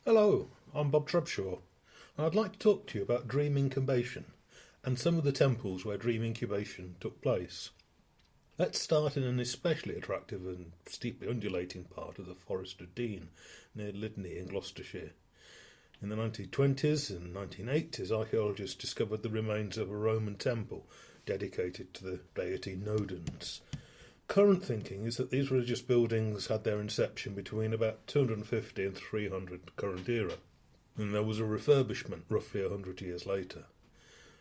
Hello, I'm Bob Trubshaw, and I'd like to talk to you about dream incubation and some of the temples where dream incubation took place. Let's start in an especially attractive and steeply undulating part of the Forest of Dean, near Lydney in Gloucestershire. In the 1920s and 1980s, archaeologists discovered the remains of a Roman temple dedicated to the deity Nodens. Current thinking is that these religious buildings had their inception between about 250 and 300 current era, and there was a refurbishment roughly 100 years later.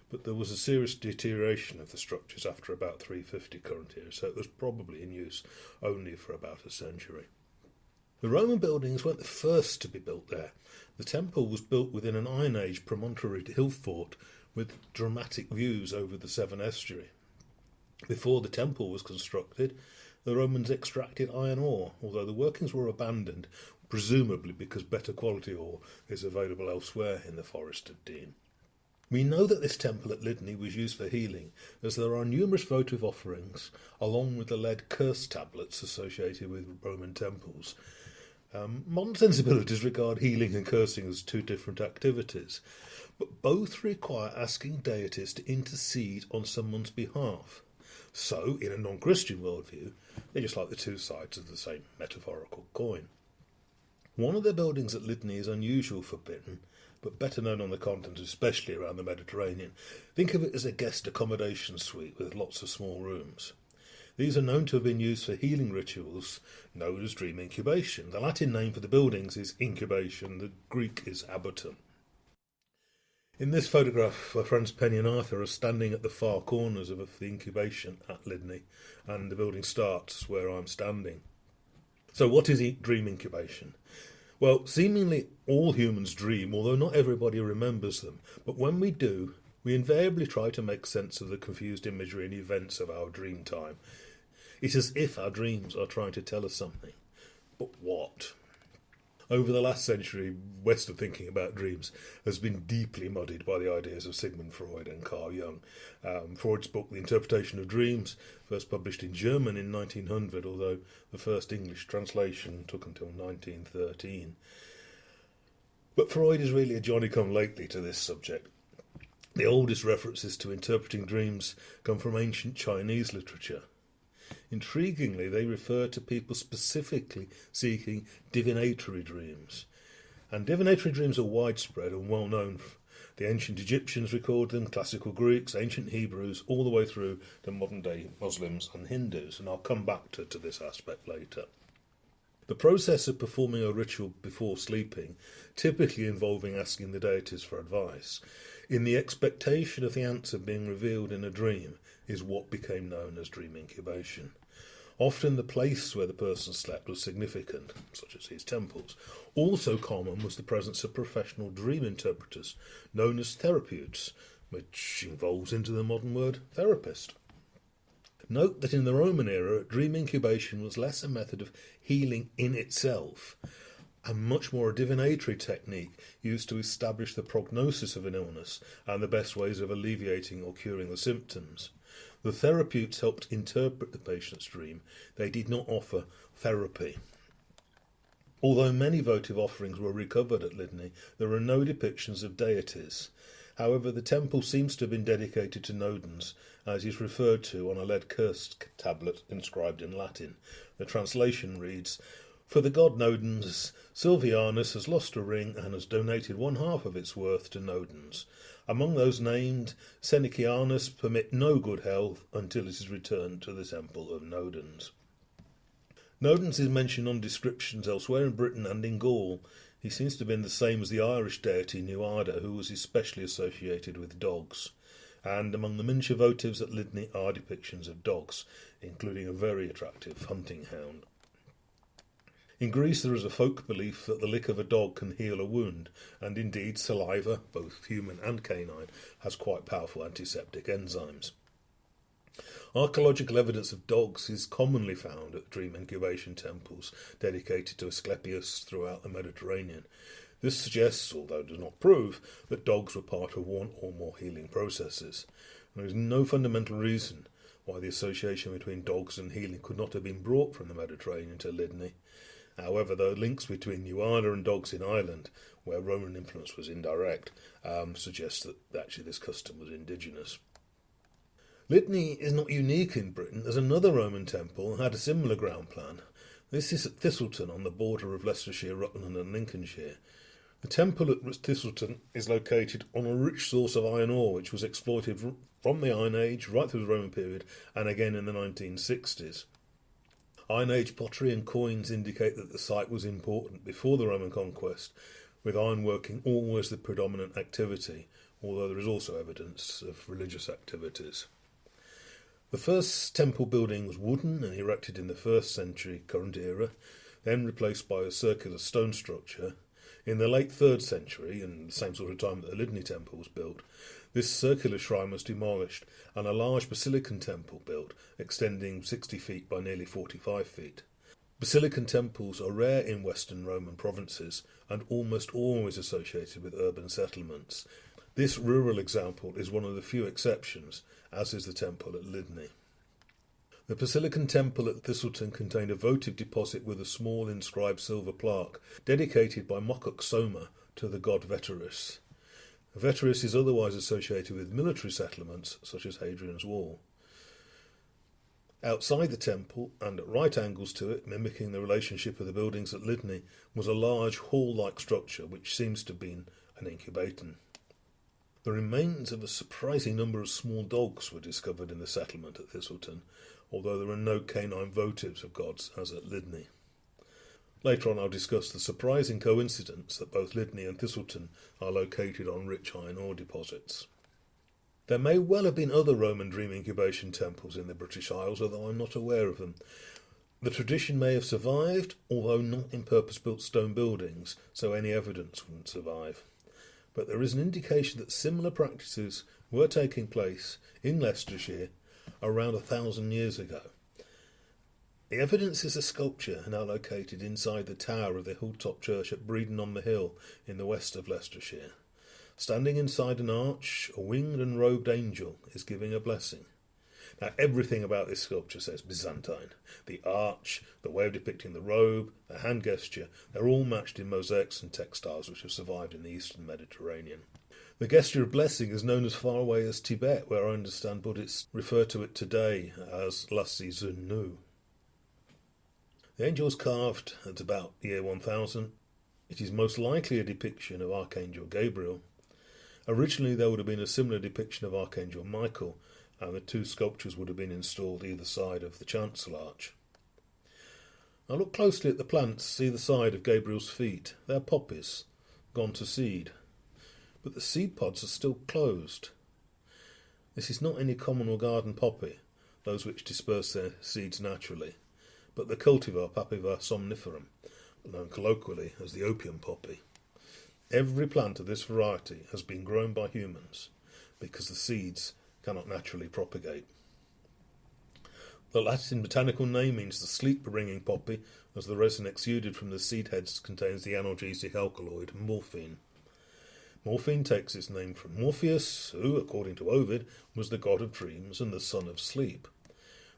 But there was a serious deterioration of the structures after about 350 current era, so it was probably in use only for about a century. The Roman buildings weren't the first to be built there. The temple was built within an Iron Age promontory hill fort with dramatic views over the Severn estuary. Before the temple was constructed, the Romans extracted iron ore, although the workings were abandoned, presumably because better quality ore is available elsewhere in the Forest of Dean. We know that this temple at Lydney was used for healing, as there are numerous votive offerings, along with the lead curse tablets associated with Roman temples. Modern sensibilities regard healing and cursing as two different activities, but both require asking deities to intercede on someone's behalf. So, in a non-Christian worldview, they're just like the two sides of the same metaphorical coin. One of the buildings at Lydney is unusual for Britain, but better known on the continent, especially around the Mediterranean. Think of it as a guest accommodation suite with lots of small rooms. These are known to have been used for healing rituals known as dream incubation. The Latin name for the buildings is incubation, the Greek is abortum. In this photograph, my friends Penny and Arthur are standing at the far corners of the incubation at Lydney, and the building starts where I'm standing. So what is dream incubation? Well, seemingly all humans dream, although not everybody remembers them, but when we do, we invariably try to make sense of the confused imagery and events of our dream time. It's as if our dreams are trying to tell us something. But what? Over the last century, Western thinking about dreams has been deeply muddied by the ideas of Sigmund Freud and Carl Jung. Freud's book, The Interpretation of Dreams, first published in German in 1900, although the first English translation took until 1913. But Freud is really a Johnny-come-lately to this subject. The oldest references to interpreting dreams come from ancient Chinese literature. Intriguingly, they refer to people specifically seeking divinatory dreams. And divinatory dreams are widespread and well known. The ancient Egyptians record them, classical Greeks, ancient Hebrews, all the way through to modern-day Muslims and Hindus, and I'll come back to this aspect later. The process of performing a ritual before sleeping, typically involving asking the deities for advice, in the expectation of the answer being revealed in a dream, is what became known as dream incubation. Often the place where the person slept was significant, such as these temples. Also common was the presence of professional dream interpreters, known as therapeutes, which evolves into the modern word therapist. Note that in the Roman era, dream incubation was less a method of healing in itself, and much more a divinatory technique used to establish the prognosis of an illness and the best ways of alleviating or curing the symptoms. The therapeutes helped interpret the patient's dream. They did not offer therapy. Although many votive offerings were recovered at Lydney, there are no depictions of deities. However, the temple seems to have been dedicated to Nodens, as is referred to on a lead curse tablet inscribed in Latin. The translation reads, "For the god Nodens, Silvianus has lost a ring and has donated 1/2 of its worth to Nodens. Among those named, Senicianus permit no good health until it is returned to the temple of Nodens." Nodens is mentioned on descriptions elsewhere in Britain and in Gaul. He seems to have been the same as the Irish deity Nuada, who was especially associated with dogs. And among the miniature votives at Lydney are depictions of dogs, including a very attractive hunting hound. In Greece there is a folk belief that the lick of a dog can heal a wound, and indeed saliva, both human and canine, has quite powerful antiseptic enzymes. Archaeological evidence of dogs is commonly found at dream incubation temples dedicated to Asclepius throughout the Mediterranean. This suggests, although does not prove, that dogs were part of one or more healing processes. There is no fundamental reason why the association between dogs and healing could not have been brought from the Mediterranean to Lydney. However, the links between New Ireland and dogs in Ireland, where Roman influence was indirect, suggest that actually this custom was indigenous. Lydney is not unique in Britain, as another Roman temple had a similar ground plan. This is at Thistleton, on the border of Leicestershire, Rutland and Lincolnshire. The temple at Thistleton is located on a rich source of iron ore, which was exploited from the Iron Age right through the Roman period and again in the 1960s. Iron Age pottery and coins indicate that the site was important before the Roman conquest, with ironworking always the predominant activity, although there is also evidence of religious activities. The first temple building was wooden and erected in the 1st century current era, then replaced by a circular stone structure. In the late 3rd century, and the same sort of time that the Lydney temple was built, this circular shrine was demolished and a large basilican temple built, extending 60 feet by nearly 45 feet. Basilican temples are rare in Western Roman provinces and almost always associated with urban settlements. This rural example is one of the few exceptions, as is the temple at Lydney. The basilican temple at Thistleton contained a votive deposit with a small inscribed silver plaque, dedicated by Mokok Soma to the god Veterus. Veterus is otherwise associated with military settlements, such as Hadrian's Wall. Outside the temple, and at right angles to it, mimicking the relationship of the buildings at Lydney, was a large hall-like structure which seems to have been an incubation. The remains of a surprising number of small dogs were discovered in the settlement at Thistleton, although there are no canine votives of gods as at Lydney. Later on I'll discuss the surprising coincidence that both Lydney and Thistleton are located on rich iron ore deposits. There may well have been other Roman dream incubation temples in the British Isles, although I'm not aware of them. The tradition may have survived, although not in purpose-built stone buildings, so any evidence wouldn't survive. But there is an indication that similar practices were taking place in Leicestershire around 1,000 years ago. The evidence is a sculpture now located inside the tower of the hilltop church at Breeden on the hill in the west of Leicestershire. Standing inside an arch, a winged and robed angel is giving a blessing. Now, everything about this sculpture says Byzantine. The arch, the way of depicting the robe, the hand gesture, they're all matched in mosaics and textiles which have survived in the eastern Mediterranean. The gesture of blessing is known as far away as Tibet, where I understand Buddhists refer to it today as Lassi Zunnu. The angel is carved at about the year 1000. It is most likely a depiction of Archangel Gabriel. Originally there would have been a similar depiction of Archangel Michael, and the two sculptures would have been installed either side of the chancel arch. Now look closely at the plants either side of Gabriel's feet. They are poppies, gone to seed. But the seed pods are still closed. This is not any common or garden poppy, those which disperse their seeds naturally, but the cultivar Papaver somniferum, known colloquially as the opium poppy. Every plant of this variety has been grown by humans because the seeds cannot naturally propagate. The Latin botanical name means the sleep-bringing poppy, as the resin exuded from the seed heads contains the analgesic alkaloid morphine. Morphine takes its name from Morpheus, who, according to Ovid, was the god of dreams and the son of sleep.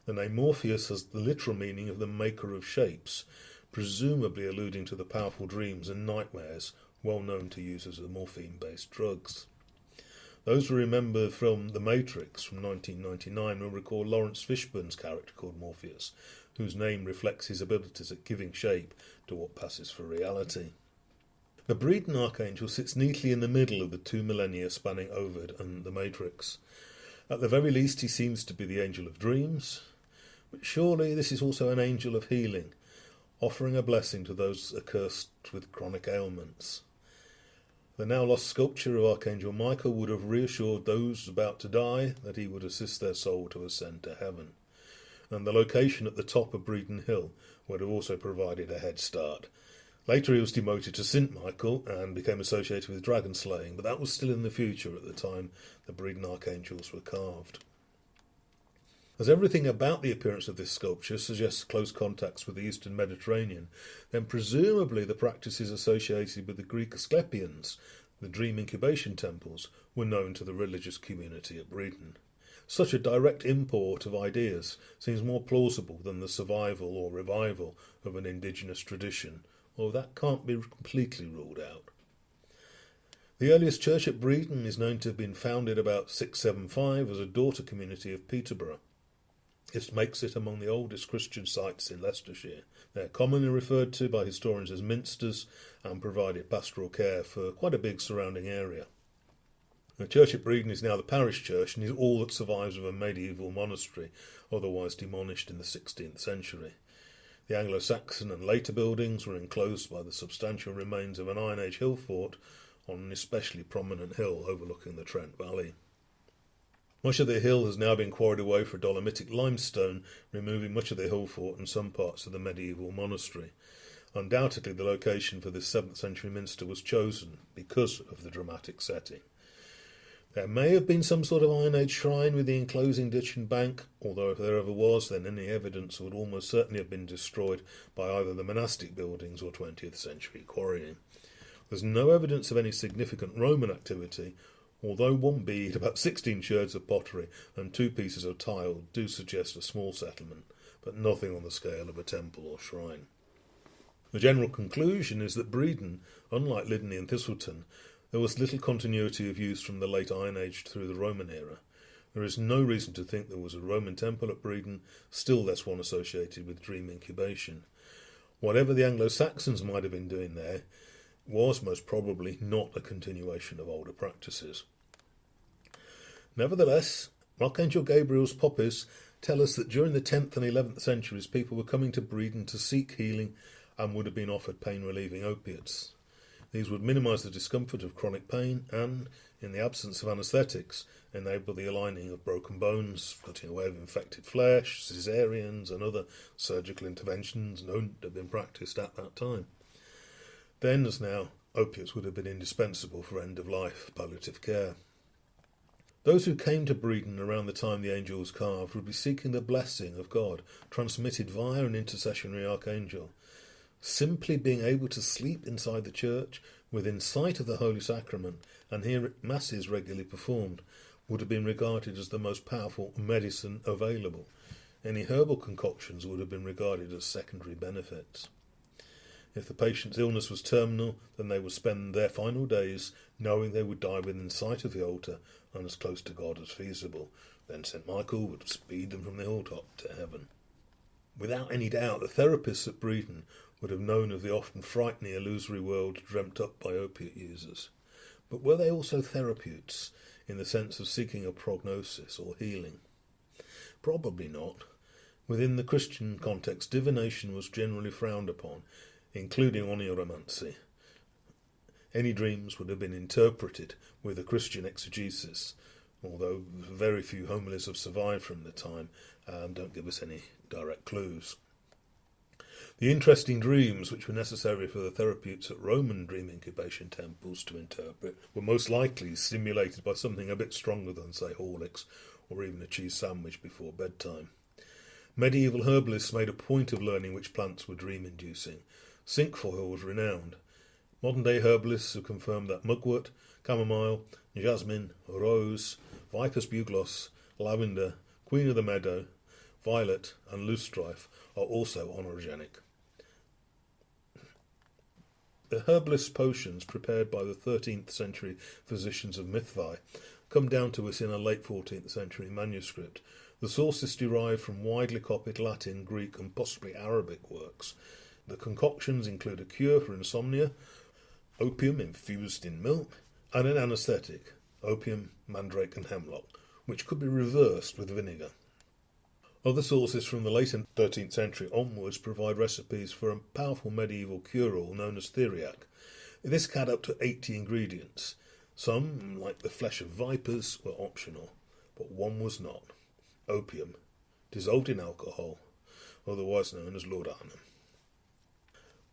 The name Morpheus has the literal meaning of the maker of shapes, presumably alluding to the powerful dreams and nightmares well known to users of morphine-based drugs. Those who remember the film The Matrix from 1999 will recall Lawrence Fishburne's character called Morpheus, whose name reflects his abilities at giving shape to what passes for reality. The Breeden archangel sits neatly in the middle of the 2 millennia spanning Ovid and The Matrix. At the very least he seems to be the angel of dreams, but surely this is also an angel of healing, offering a blessing to those accursed with chronic ailments. The now lost sculpture of Archangel Michael would have reassured those about to die that he would assist their soul to ascend to heaven, and the location at the top of Breeden Hill would have also provided a head start. Later he was demoted to St. Michael and became associated with dragon slaying, but that was still in the future at the time the Breeden archangels were carved. As everything about the appearance of this sculpture suggests close contacts with the eastern Mediterranean, then presumably the practices associated with the Greek Asclepians, the dream incubation temples, were known to the religious community at Breeden. Such a direct import of ideas seems more plausible than the survival or revival of an indigenous tradition, although that can't be completely ruled out. The earliest church at Breeden is known to have been founded about 675 as a daughter community of Peterborough. This makes it among the oldest Christian sites in Leicestershire. They are commonly referred to by historians as minsters and provided pastoral care for quite a big surrounding area. The church at Breeden is now the parish church and is all that survives of a medieval monastery, otherwise demolished in the 16th century. The Anglo-Saxon and later buildings were enclosed by the substantial remains of an Iron Age hill fort on an especially prominent hill overlooking the Trent Valley. Much of the hill has now been quarried away for dolomitic limestone, removing much of the hill fort and some parts of the medieval monastery. Undoubtedly the location for this 7th century minster was chosen because of the dramatic setting. There may have been some sort of Iron Age shrine with the enclosing ditch and bank, although if there ever was, then any evidence would almost certainly have been destroyed by either the monastic buildings or 20th century quarrying. There's no evidence of any significant Roman activity, although one bead, about 16 sherds of pottery and 2 pieces of tile do suggest a small settlement, but nothing on the scale of a temple or shrine. The general conclusion is that Breeden, unlike Lydney and Thistleton, there was little continuity of use from the late Iron Age through the Roman era. There is no reason to think there was a Roman temple at Breeden, still less one associated with dream incubation. Whatever the Anglo-Saxons might have been doing there was most probably not a continuation of older practices. Nevertheless, Archangel Gabriel's poppies tell us that during the 10th and 11th centuries people were coming to Breeden to seek healing and would have been offered pain-relieving opiates. These would minimise the discomfort of chronic pain and, in the absence of anaesthetics, enable the aligning of broken bones, cutting away of infected flesh, caesareans and other surgical interventions known to have been practised at that time. Then, as now, opiates would have been indispensable for end-of-life palliative care. Those who came to Breeden around the time the angel was carved would be seeking the blessing of God, transmitted via an intercessionary archangel. Simply being able to sleep inside the church, within sight of the Holy Sacrament, and hear masses regularly performed, would have been regarded as the most powerful medicine available. Any herbal concoctions would have been regarded as secondary benefits. If the patient's illness was terminal, then they would spend their final days knowing they would die within sight of the altar and as close to God as feasible. Then St. Michael would speed them from the hilltop to heaven. Without any doubt, the therapists at Breeden would have known of the often frightening illusory world dreamt up by opiate users. But were they also therapeutes, in the sense of seeking a prognosis or healing? Probably not. Within the Christian context, divination was generally frowned upon, including oneiromancy. Any dreams would have been interpreted with a Christian exegesis, although very few homilies have survived from the time and don't give us any direct clues. The interesting dreams which were necessary for the therapeutes at Roman dream incubation temples to interpret were most likely stimulated by something a bit stronger than, say, Horlicks or even a cheese sandwich before bedtime. Medieval herbalists made a point of learning which plants were dream-inducing. Cinquefoil was renowned. Modern-day herbalists have confirmed that mugwort, chamomile, jasmine, rose, viper's bugloss, lavender, queen of the meadow, violet and loosestrife are also onorogenic. The herbalist potions prepared by the 13th century physicians of Mythvi come down to us in a late 14th century manuscript. The source is derived from widely copied Latin, Greek and possibly Arabic works. The concoctions include a cure for insomnia, opium infused in milk, and an anaesthetic, opium, mandrake and hemlock, which could be reversed with vinegar. Other sources from the late 13th century onwards provide recipes for a powerful medieval cure-all known as theriac. This had up to 80 ingredients. Some, like the flesh of vipers, were optional, but one was not. Opium, dissolved in alcohol, otherwise known as laudanum.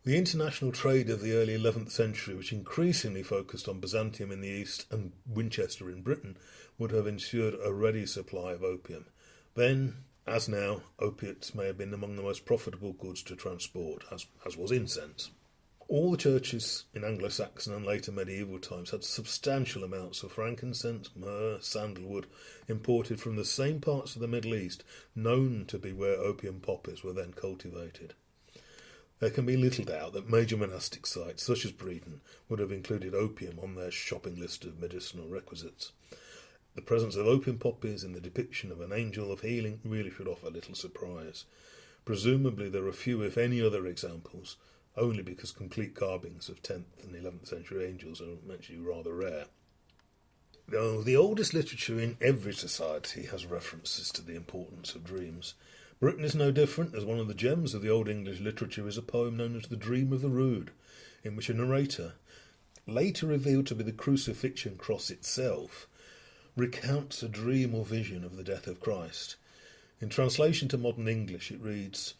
The international trade of the early 11th century, which increasingly focused on Byzantium in the east and Winchester in Britain, would have ensured a ready supply of opium. Then, as now, opiates may have been among the most profitable goods to transport, as was incense. All the churches in Anglo-Saxon and later medieval times had substantial amounts of frankincense, myrrh, sandalwood imported from the same parts of the Middle East known to be where opium poppies were then cultivated. There can be little doubt that major monastic sites such as Breeden would have included opium on their shopping list of medicinal requisites. The presence of opium poppies in the depiction of an angel of healing really should offer little surprise. Presumably there are few, if any, other examples, only because complete carvings of 10th and 11th century angels are actually rather rare. Though the oldest literature in every society has references to the importance of dreams. Britain is no different, as one of the gems of the Old English literature is a poem known as The Dream of the Rood, in which a narrator, later revealed to be the crucifixion cross itself, recounts a dream or vision of the death of Christ. In translation to modern English it reads,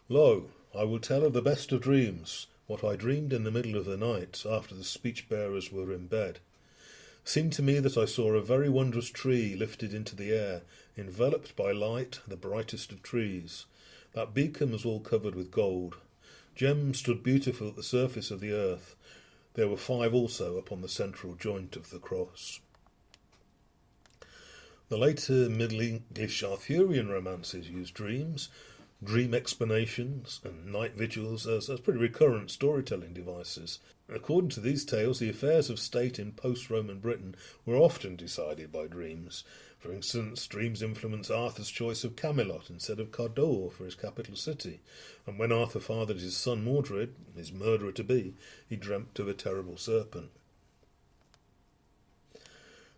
"Lo, I will tell of the best of dreams, what I dreamed in the middle of the night, after the speech-bearers were in bed. Seemed to me that I saw a very wondrous tree lifted into the air, enveloped by light, the brightest of trees. That beacon was all covered with gold. Gems stood beautiful at the surface of the earth. There were 5 also upon the central joint of the cross." The later Middle English Arthurian romances use dreams, dream explanations and night vigils as pretty recurrent storytelling devices. According to these tales, the affairs of state in post-Roman Britain were often decided by dreams. For instance, dreams influenced Arthur's choice of Camelot instead of Cawdor for his capital city, and when Arthur fathered his son Mordred, his murderer-to-be, he dreamt of a terrible serpent.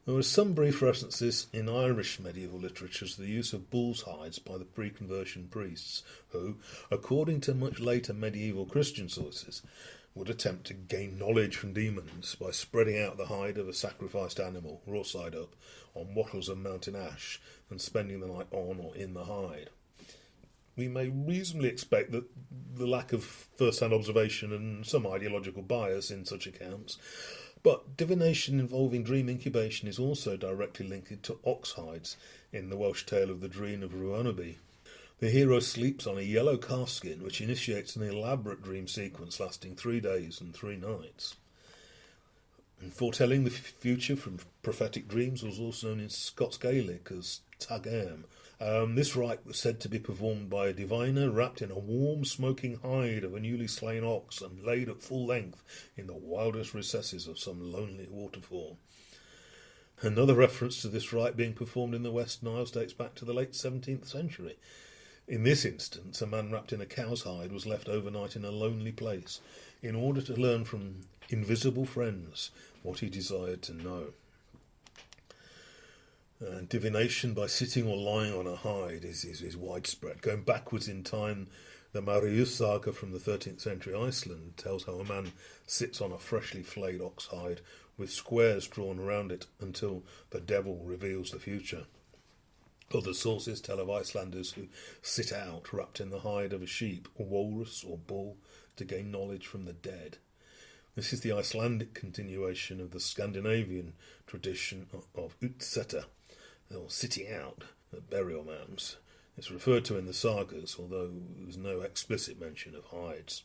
There are some brief references in Irish medieval literature to the use of bull's hides by the pre-conversion priests, who, according to much later medieval Christian sources, would attempt to gain knowledge from demons by spreading out the hide of a sacrificed animal, raw side up, on wattles of mountain ash and spending the night on or in the hide. We may reasonably expect that the lack of first-hand observation and some ideological bias in such accounts, but divination involving dream incubation is also directly linked to ox hides in the Welsh tale of the Dream of Rhywanaby. The hero sleeps on a yellow calfskin which initiates an elaborate dream sequence lasting 3 days and 3 nights. And foretelling the future from prophetic dreams was also known in Scots Gaelic as Tag Airm. This rite was said to be performed by a diviner wrapped in a warm, smoking hide of a newly slain ox and laid at full length in the wildest recesses of some lonely waterfall. Another reference to this rite being performed in the West Niles dates back to the late 17th century. In this instance, a man wrapped in a cow's hide was left overnight in a lonely place in order to learn from invisible friends what he desired to know. Divination by sitting or lying on a hide is widespread. Going backwards in time, the Marius saga from the 13th century Iceland tells how a man sits on a freshly flayed ox hide with squares drawn around it until the devil reveals the future. Other sources tell of Icelanders who sit out wrapped in the hide of a sheep, or walrus, or bull to gain knowledge from the dead. This is the Icelandic continuation of the Scandinavian tradition of utseta, or sitting out at burial mounds. It's referred to in the sagas, although there's no explicit mention of hides.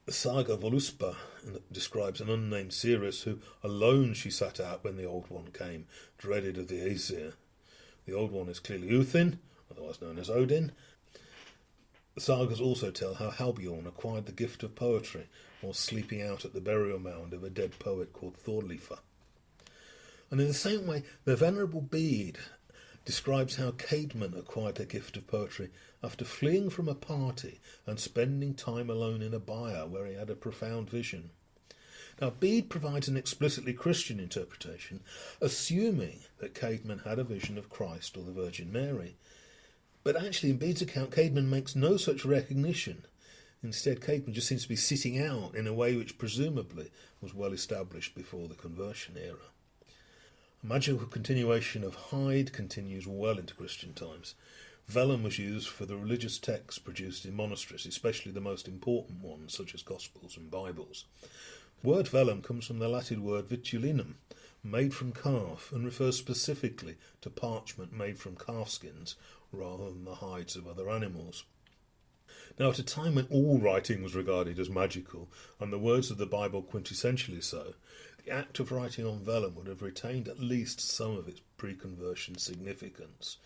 The saga Voluspa describes an unnamed seeress who alone she sat out when the Old One came, dreaded of the Aesir. The Old One is clearly Uthin, otherwise known as Odin. The sagas also tell how Halbjorn acquired the gift of poetry while sleeping out at the burial mound of a dead poet called Thorleifr. And in the same way, the Venerable Bede describes how Caedmon acquired the gift of poetry after fleeing from a party and spending time alone in a byre where he had a profound vision. Now, Bede provides an explicitly Christian interpretation, assuming that Caedmon had a vision of Christ or the Virgin Mary. But actually, in Bede's account, Caedmon makes no such recognition. Instead, Caedmon just seems to be sitting out in a way which presumably was well established before the conversion era. A magical continuation of hide continues well into Christian times. Vellum was used for the religious texts produced in monasteries, especially the most important ones, such as Gospels and Bibles. The word vellum comes from the Latin word vitulinum, made from calf, and refers specifically to parchment made from calf skins rather than the hides of other animals. Now, at a time when all writing was regarded as magical, and the words of the Bible quintessentially so, the act of writing on vellum would have retained at least some of its pre-conversion significance.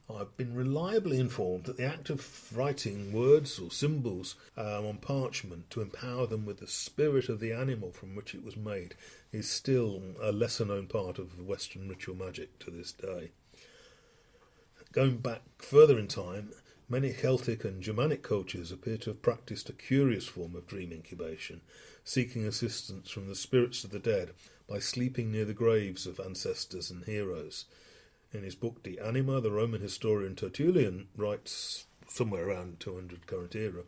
I've been reliably informed that the act of writing words or symbols on parchment to empower them with the spirit of the animal from which it was made is still a lesser-known part of Western ritual magic to this day. Going back further in time, many Celtic and Germanic cultures appear to have practiced a curious form of dream incubation, seeking assistance from the spirits of the dead by sleeping near the graves of ancestors and heroes. In his book De Anima, the Roman historian Tertullian writes, somewhere around 200 current era,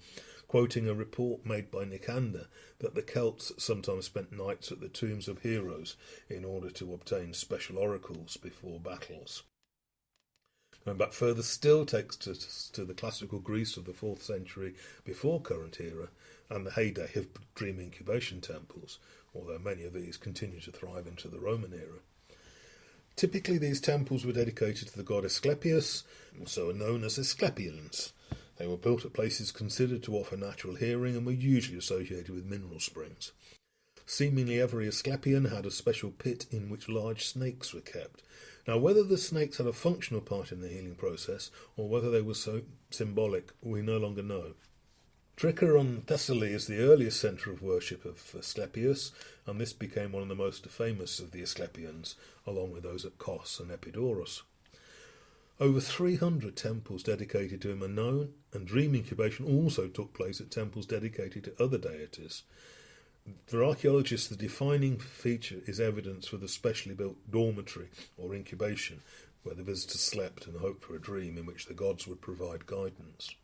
quoting a report made by Nicander that the Celts sometimes spent nights at the tombs of heroes in order to obtain special oracles before battles. Going back further still takes us to the classical Greece of the 4th century before current era and the heyday of dream incubation temples, although many of these continue to thrive into the Roman era. Typically these temples were dedicated to the god Asclepius, also known as Asclepians. They were built at places considered to offer natural healing and were usually associated with mineral springs. Seemingly every Asclepian had a special pit in which large snakes were kept. Now, whether the snakes had a functional part in the healing process, or whether they were so symbolic, we no longer know. Tricca on Thessaly is the earliest centre of worship of Asclepius, and this became one of the most famous of the Asclepians, along with those at Kos and Epidaurus. Over 300 temples dedicated to him are known, and dream incubation also took place at temples dedicated to other deities. For archaeologists, the defining feature is evidence for the specially built dormitory or incubation, where the visitor slept and hoped for a dream in which the gods would provide guidance.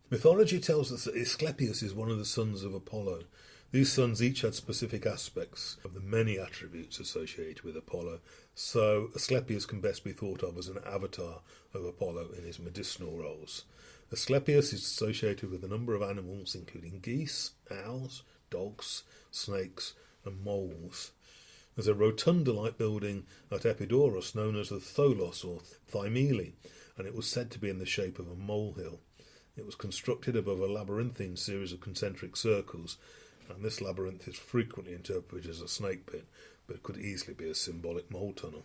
Mythology tells us that Asclepius is one of the sons of Apollo. These sons each had specific aspects of the many attributes associated with Apollo, so Asclepius can best be thought of as an avatar of Apollo in his medicinal roles. Asclepius is associated with a number of animals, including geese, owls, dogs, snakes, and moles. There's a rotunda-like building at Epidaurus known as the Tholos or Thymele, and it was said to be in the shape of a molehill. It was constructed above a labyrinthine series of concentric circles, and this labyrinth is frequently interpreted as a snake pit, but it could easily be a symbolic mole tunnel.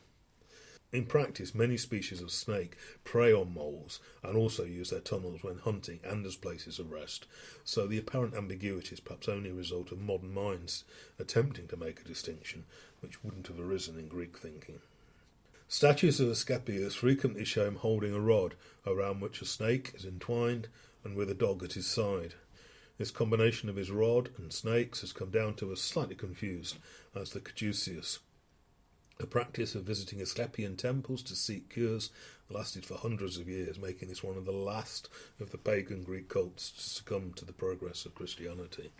In practice, many species of snake prey on moles and also use their tunnels when hunting and as places of rest, so the apparent ambiguity is perhaps only a result of modern minds attempting to make a distinction which wouldn't have arisen in Greek thinking. Statues of Asclepius frequently show him holding a rod around which a snake is entwined and with a dog at his side. This combination of his rod and snakes has come down to us slightly confused as the caduceus. The practice of visiting Asclepian temples to seek cures lasted for hundreds of years, making this one of the last of the pagan Greek cults to succumb to the progress of Christianity.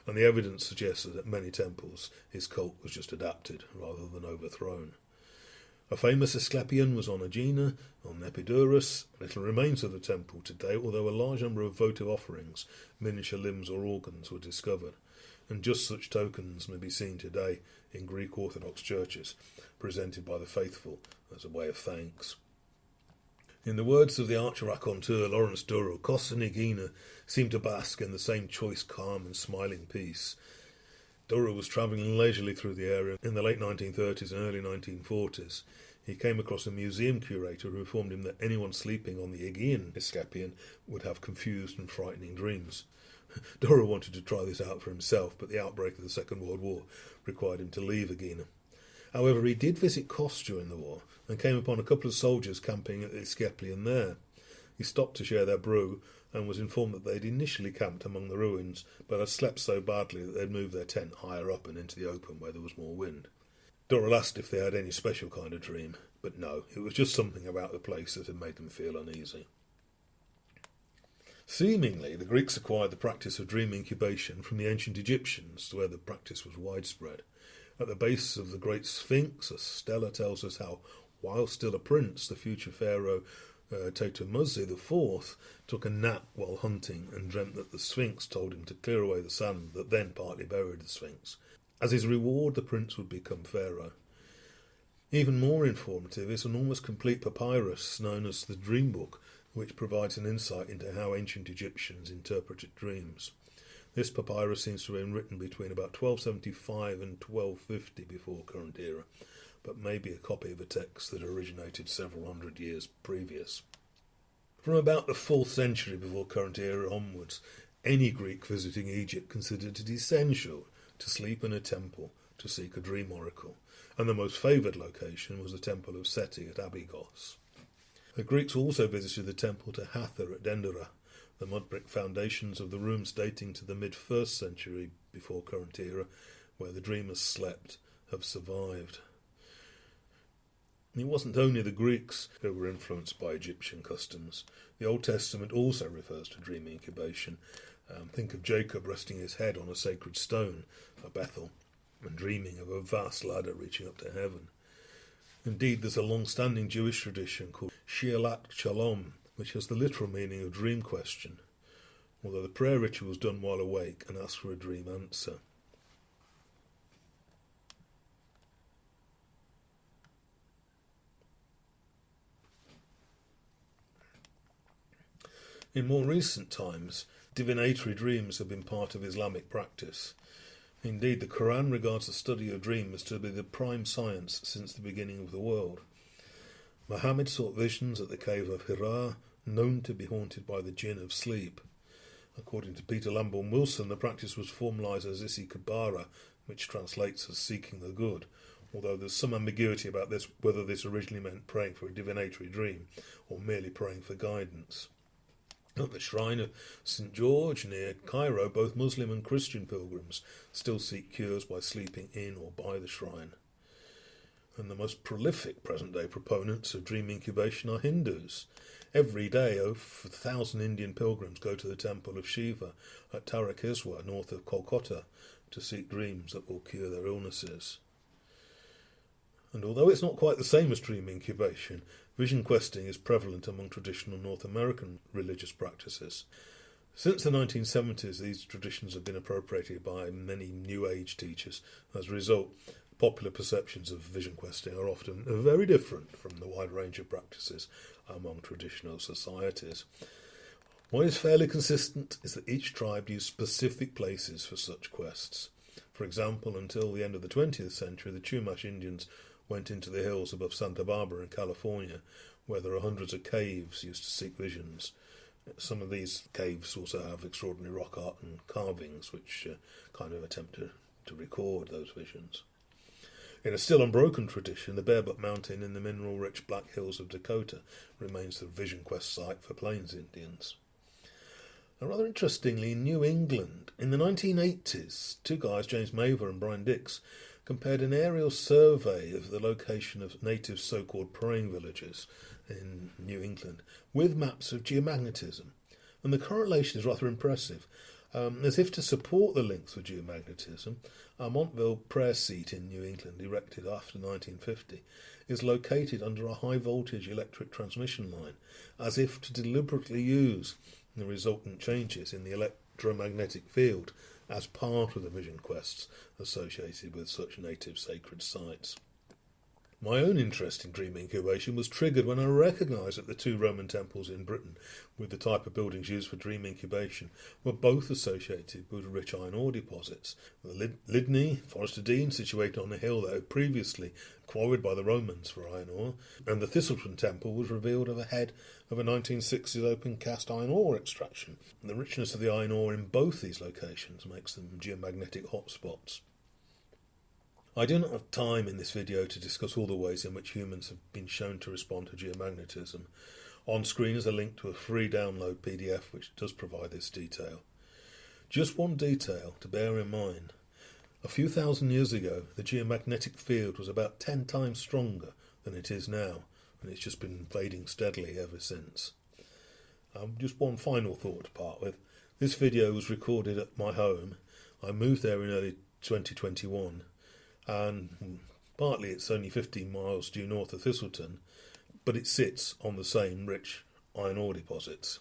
And the evidence suggests that at many temples his cult was just adapted rather than overthrown. A famous Asclepian was on Aegina, on Epidaurus. Little remains of the temple today, although a large number of votive offerings, miniature limbs or organs, were discovered. And just such tokens may be seen today in Greek Orthodox churches, presented by the faithful as a way of thanks. In the words of the arch-raconteur Lawrence Durrell, Kos and Aegina seemed to bask in the same choice calm and smiling peace. Durrell was travelling leisurely through the area in the late 1930s and early 1940s. He came across a museum curator who informed him that anyone sleeping on the Aegean Asclepian would have confused and frightening dreams. Durrell wanted to try this out for himself, but the outbreak of the Second World War required him to leave Aegina. However, he did visit Kos during the war and came upon a couple of soldiers camping at the Asclepian there. He stopped to share their brew and was informed that they'd initially camped among the ruins, but had slept so badly that they'd moved their tent higher up and into the open where there was more wind. Durrell asked if they had any special kind of dream, but no, it was just something about the place that had made them feel uneasy. Seemingly, the Greeks acquired the practice of dream incubation from the ancient Egyptians, where the practice was widespread. At the base of the great Sphinx, a stela tells us how, while still a prince, the future pharaoh Tutmosis IV took a nap while hunting and dreamt that the Sphinx told him to clear away the sand that then partly buried the Sphinx. As his reward, the prince would become pharaoh. Even more informative is an almost complete papyrus known as the Dream Book, which provides an insight into how ancient Egyptians interpreted dreams. This papyrus seems to have been written between about 1275 and 1250 before current era, but may be a copy of a text that originated several hundred years previous. From about the 4th century before current era onwards, any Greek visiting Egypt considered it essential to sleep in a temple to seek a dream oracle, and the most favoured location was the temple of Seti at Abydos. The Greeks also visited the temple to Hathor at Dendera, the mud brick foundations of the rooms dating to the mid-1st century before current era, where the dreamers slept, have survived. It wasn't only the Greeks who were influenced by Egyptian customs. The Old Testament also refers to dream incubation. Think of Jacob resting his head on a sacred stone at Bethel and dreaming of a vast ladder reaching up to heaven. Indeed, there's a long-standing Jewish tradition called Shi'alat Shalom, which has the literal meaning of dream question, although the prayer ritual is done while awake and asks for a dream answer. In more recent times, divinatory dreams have been part of Islamic practice. Indeed, the Quran regards the study of dreams to be the prime science since the beginning of the world. Muhammad sought visions at the cave of Hira, known to be haunted by the jinn of sleep. According to Peter Lamborn Wilson, the practice was formalised as Isi Kabara, which translates as seeking the good, although there's some ambiguity about this, whether this originally meant praying for a divinatory dream or merely praying for guidance. At the shrine of St. George near Cairo, both Muslim and Christian pilgrims still seek cures by sleeping in or by the shrine. And the most prolific present-day proponents of dream incubation are Hindus. Every day, over 1,000 Indian pilgrims go to the temple of Shiva at Tarakiswa, north of Kolkata, to seek dreams that will cure their illnesses. And although it's not quite the same as dream incubation, vision questing is prevalent among traditional North American religious practices. Since the 1970s, these traditions have been appropriated by many New Age teachers. As a result, popular perceptions of vision questing are often very different from the wide range of practices among traditional societies. What is fairly consistent is that each tribe used specific places for such quests. For example, until the end of the 20th century, the Chumash Indians went into the hills above Santa Barbara in California, where there are hundreds of caves used to seek visions. Some of these caves also have extraordinary rock art and carvings, which kind of attempt to record those visions. In a still unbroken tradition, the Barebuck Mountain in the mineral-rich Black Hills of Dakota remains the vision quest site for Plains Indians. Now, rather interestingly, in New England, in the 1980s, two guys, James Mather and Brian Dix, compared an aerial survey of the location of native so-called praying villages in New England with maps of geomagnetism. And the correlation is rather impressive. As if to support the links with geomagnetism, a Montville prayer seat in New England, erected after 1950, is located under a high-voltage electric transmission line, as if to deliberately use the resultant changes in the electromagnetic field as part of the vision quests associated with such native sacred sites. My own interest in dream incubation was triggered when I recognised that the two Roman temples in Britain, with the type of buildings used for dream incubation, were both associated with rich iron ore deposits. The Lydney, Forest of Dean, situated on a hill that had previously quarried by the Romans for iron ore, and the Thistleton temple was revealed of a head of a 1960s open cast iron ore extraction. The richness of the iron ore in both these locations makes them geomagnetic hotspots. I do not have time in this video to discuss all the ways in which humans have been shown to respond to geomagnetism. On screen is a link to a free download PDF which does provide this detail. Just one detail to bear in mind. A few thousand years ago, the geomagnetic field was about 10 times stronger than it is now, and it's just been fading steadily ever since. Just one final thought to part with. This video was recorded at my home. I moved there in early 2021. And partly it's only 15 miles due north of Thistleton, but it sits on the same rich iron ore deposits.